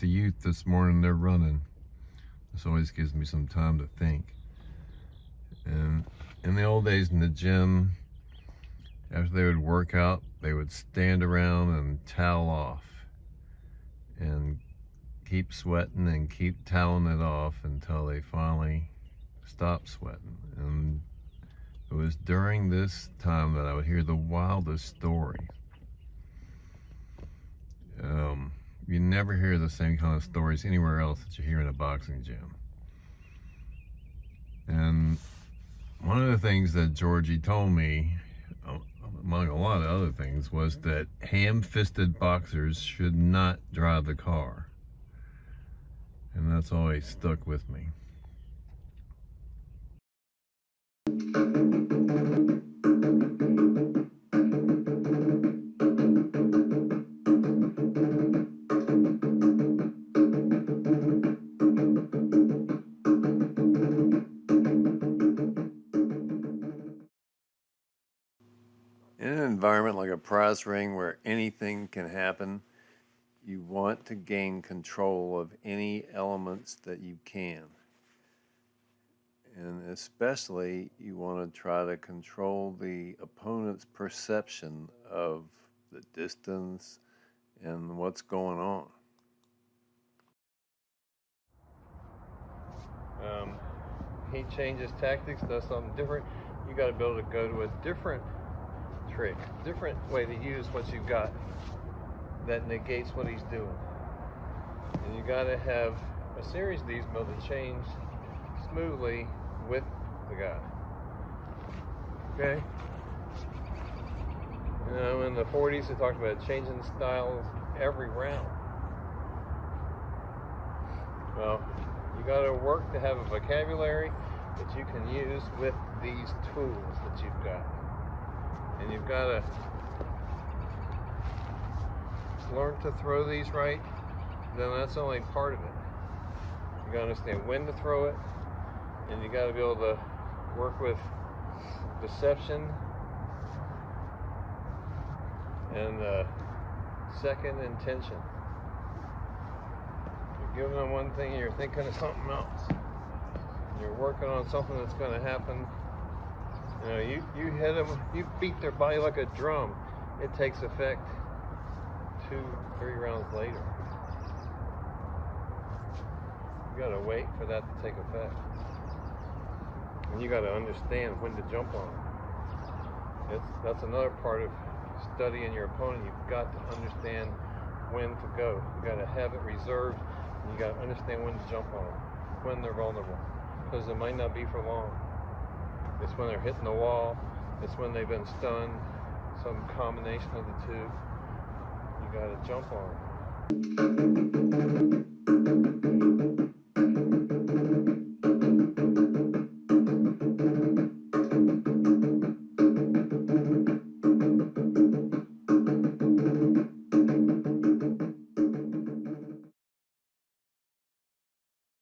the youth this morning, they're running. This always gives me some time to think. And in the old days in the gym, after they would work out, they would stand around and towel off and keep sweating and keep toweling it off until they finally stopped sweating. And it was during this time that I would hear the wildest stories. You never hear the same kind of stories anywhere else that you hear in a boxing gym. And one of the things that Georgie told me, among a lot of other things, was that ham-fisted boxers should not drive the car. And that's always stuck with me. In an environment like a prize ring where anything can happen, you want to gain control of any elements that you can. And especially you want to try to control the opponent's perception of the distance and what's going on. He changes tactics, does something different. You got to be able to go to a different trick, different way to use what you've got that negates what he's doing. And you got to have a series of these be able to change smoothly with the guy. Okay? You know, in the 40s they talked about changing styles every round. Well, you got to work to have a vocabulary that you can use with these tools that you've got. And you've got to learn to throw these right. Then that's only part of it. You got to understand when to throw it, and you got to be able to work with deception and second intention. You're giving them one thing and you're thinking of something else. You're working on something that's going to happen. You know, you hit them, you beat their body like a drum. It takes effect 2-3 rounds later. You gotta wait for that to take effect. And you gotta understand when to jump on them. That's another part of studying your opponent. You've got to understand when to go. You gotta have it reserved, and you gotta understand when to jump on them, when they're vulnerable. Because it might not be for long. It's when they're hitting the wall, it's when they've been stunned, some combination of the two. You gotta jump on them.